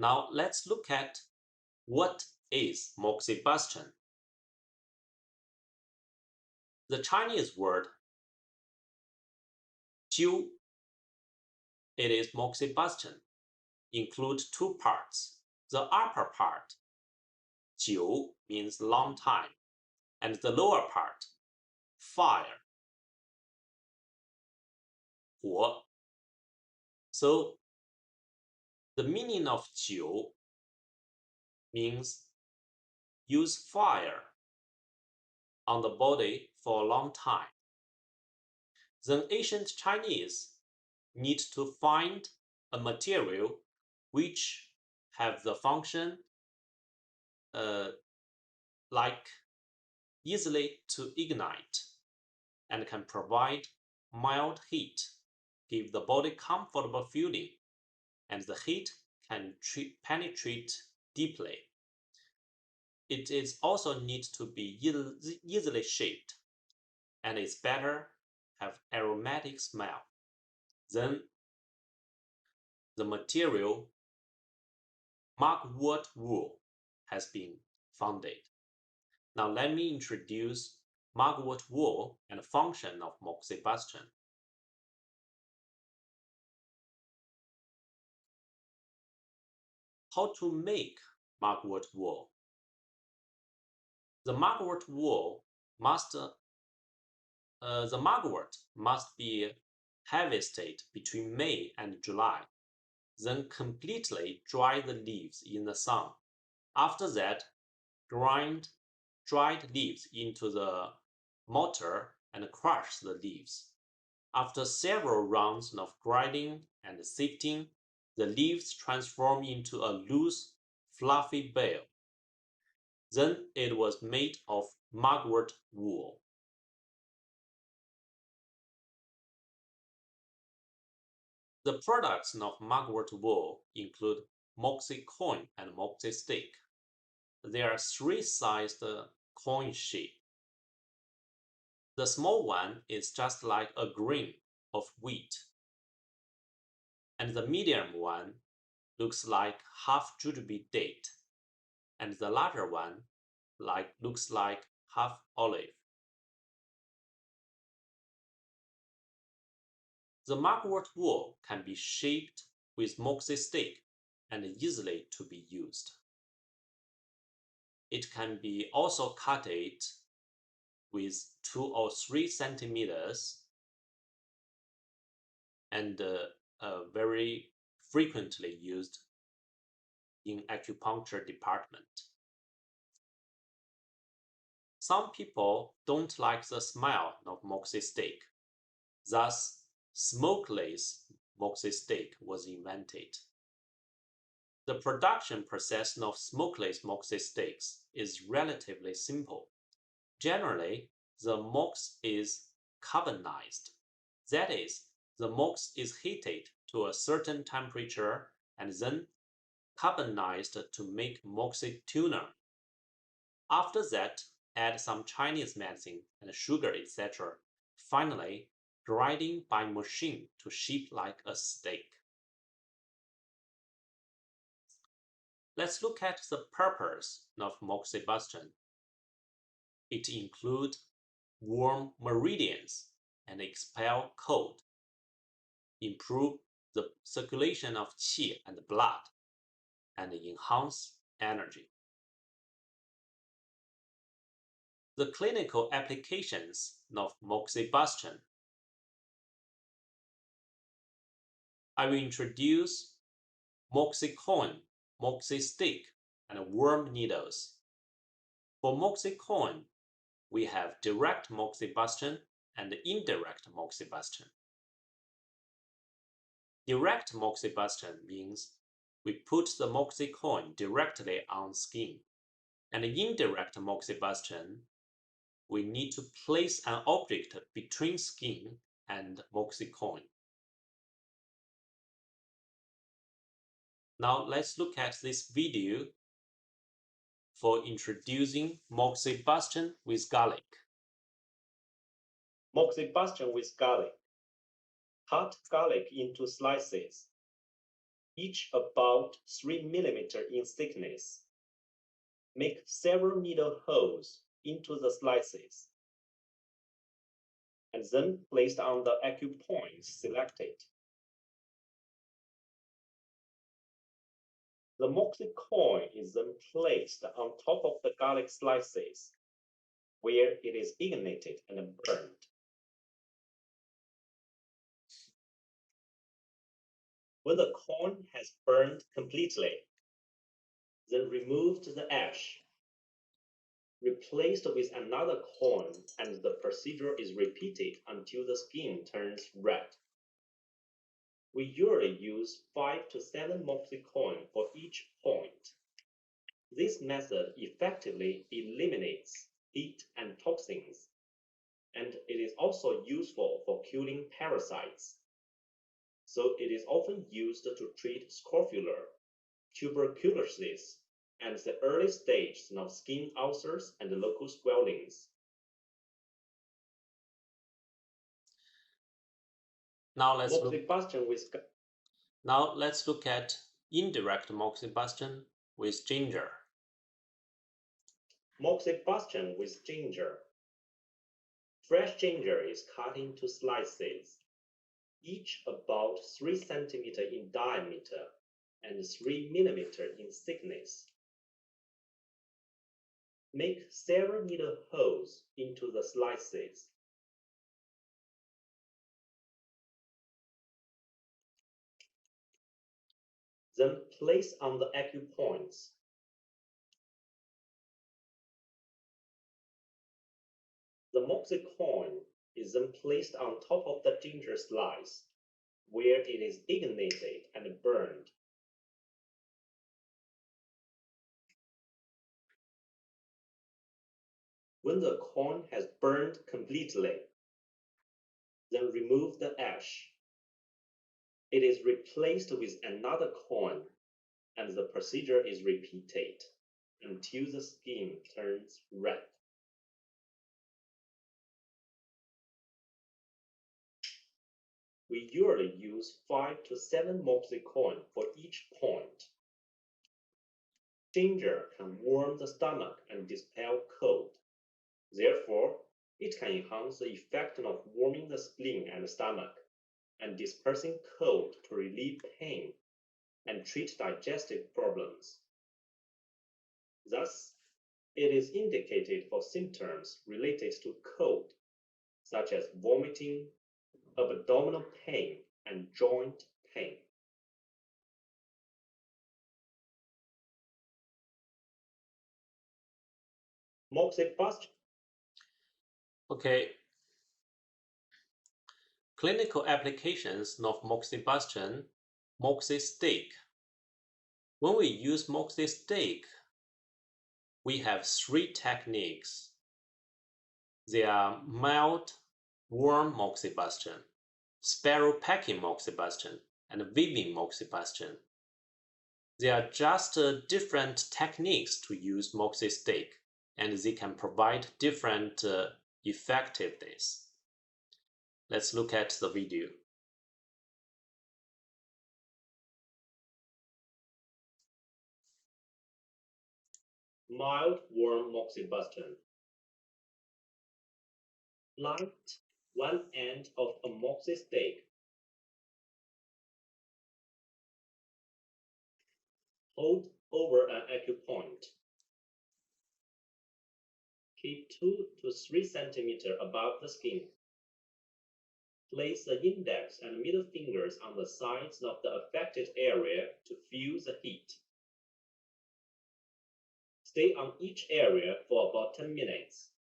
Now let's look at what is Moxibustion. The Chinese word 灸, it is Moxibustion, include two parts. The upper part, 灸, means long time, and the lower part, fire, 火. So the meaning of 灸means use fire on the body for a long time. Then ancient Chinese need to find a material which have the function like easily to ignite and can provide mild heat, give the body comfortable feeling, and the heat can penetrate deeply. It is also need to be easily shaped, and it's better have aromatic smell. Then the material mugwort wool has been founded. Now let me introduce mugwort wool and function of Moxibustion. How to make mugwort wool? The mugwort wool must be harvested between May and July, then completely dry the leaves in the sun. After that, grind dried leaves into the mortar and crush the leaves. After several rounds of grinding and sifting, the leaves transform into a loose, fluffy bale. Then it was made of mugwort wool. The products of mugwort wool include moxi-coin and moxi-stick. There are three-sized coin shape. The small one is just like a grain of wheat, and the medium one looks like half jujube date, and the larger one looks like half olive. The mugwort wool can be shaped with moxi stick and easily to be used. It can be also cut it with 2 or 3 centimeters and very frequently used in acupuncture department. Some people don't like the smell of moxi stick. Thus, smokeless moxi stick was invented. The production process of smokeless moxi sticks is relatively simple. Generally, the mox is carbonized. That is, the mox is heated to a certain temperature and then carbonized to make moxi tuner. After that, add some Chinese medicine and sugar, etc. Finally, grinding by machine to shape like a stick. Let's look at the purpose of Moxibustion. It includes warm meridians and expel cold, improve the circulation of qi and blood, and enhance energy. The clinical applications of Moxibustion. I will introduce moxi-coin, moxi-stick, and worm needles. For moxi-coin, we have direct Moxibustion and indirect Moxibustion. Direct Moxibustion means we put the moxi-coin directly on skin, and indirect Moxibustion, we need to place an object between skin and moxi-coin. Now let's look at this video for introducing Moxibustion with garlic. Moxibustion with garlic. Cut garlic into slices. each about 3 mm in thickness. Make several needle holes into the slices, and then placed on the acupoints selected. The moxie coin is then placed on top of the garlic slices, where it is ignited and burned. When the coin has burned completely, then remove the ash, replaced with another coin, and the procedure is repeated until the skin turns red. We usually use 5 to 7 moxie coins for each point. This method effectively eliminates heat and toxins, and it is also useful for killing parasites. So it is often used to treat scrofular, tuberculosis, and the early stages of skin ulcers and local swellings. Now let's look at indirect moxibustion with ginger. Moxibustion with ginger. Fresh ginger is cut into slices, each about 3 cm in diameter and 3 mm in thickness. Make several needle holes into the slices. Then place on the acupoints. The moxie coin is then placed on top of the ginger slice, where it is ignited and burned. When the coin has burned completely, then remove the ash. It is replaced with another coin, and the procedure is repeated until the skin turns red. We usually use 5 to 7 moxie coins for each point. Ginger can warm the stomach and dispel cold. Therefore, it can enhance the effect of warming the spleen and stomach, and dispersing cold to relieve pain and treat digestive problems. Thus, it is indicated for symptoms related to cold, such as vomiting, abdominal pain, and joint pain. Moxibustion. Okay. Clinical applications of moxibustion, moxie stick. When we use moxie stick, we have 3 techniques. They are mild, warm moxibustion, spiral packing moxibustion, and weaving moxibustion. They are just different techniques to use moxie stick, and they can provide different effectiveness. Let's look at the video. Mild warm moxibustion. Light one end of a moxie stick. Hold over an acupoint. Keep 2 to 3 cm above the skin. Place the index and middle fingers on the sides of the affected area to feel the heat. Stay on each area for about 10 minutes.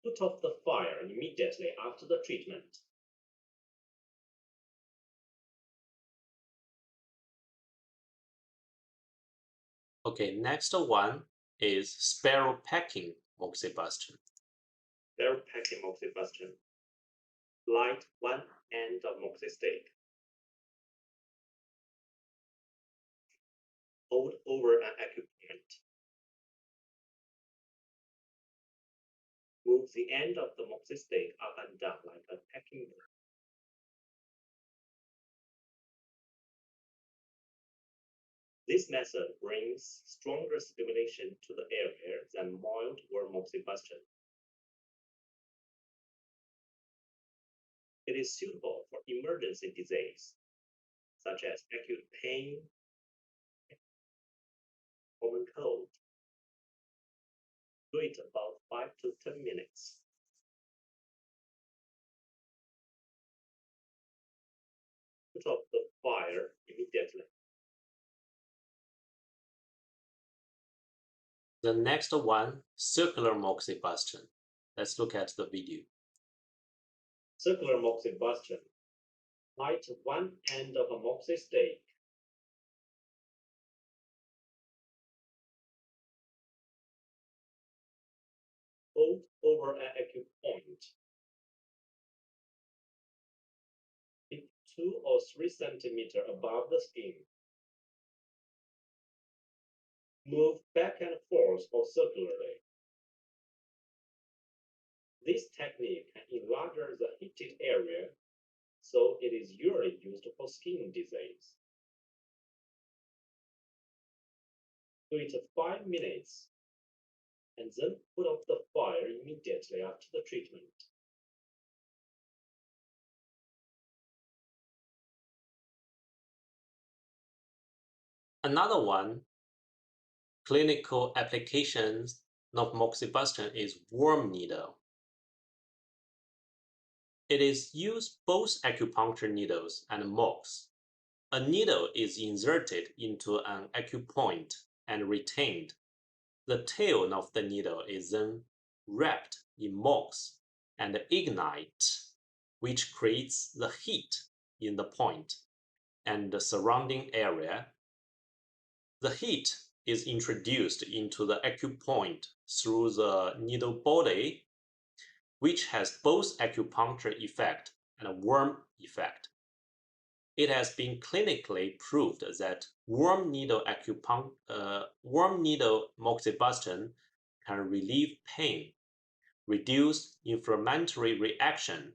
Put off the fire immediately after the treatment. Okay, next one is spiral packing moxibustion. Spiral packing moxibustion. Light one end of moxie stick. Hold over an acupoint. Move the end of the moxie stick up and down like a packing board. This method brings stronger stimulation to the area than mild warm moxibustion. It is suitable for emergency disease, such as acute pain, common cold. Do it about 5 to 10 minutes. Put off the fire immediately. The next one, circular moxibustion. Let's look at the video. Circular moxibustion. Light one end of a moxie stick. Hold over an acupoint. Keep 2 or 3 centimeters above the skin. Move back and forth or circularly. This technique can enlarge the heated area, so it is usually used for skin disease. Do it 5 minutes, and then put off the fire immediately after the treatment. Another one, clinical applications of moxibustion is warm needle. It is used both acupuncture needles and mox. A needle is inserted into an acupoint and retained. The tail of the needle is then wrapped in mox and ignite, which creates the heat in the point and the surrounding area. The heat is introduced into the acupoint through the needle body, which has both acupuncture effect and a warm effect. It has been clinically proved that warm needle moxibustion can relieve pain, reduce inflammatory reaction,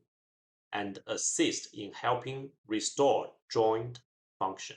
and assist in helping restore joint function.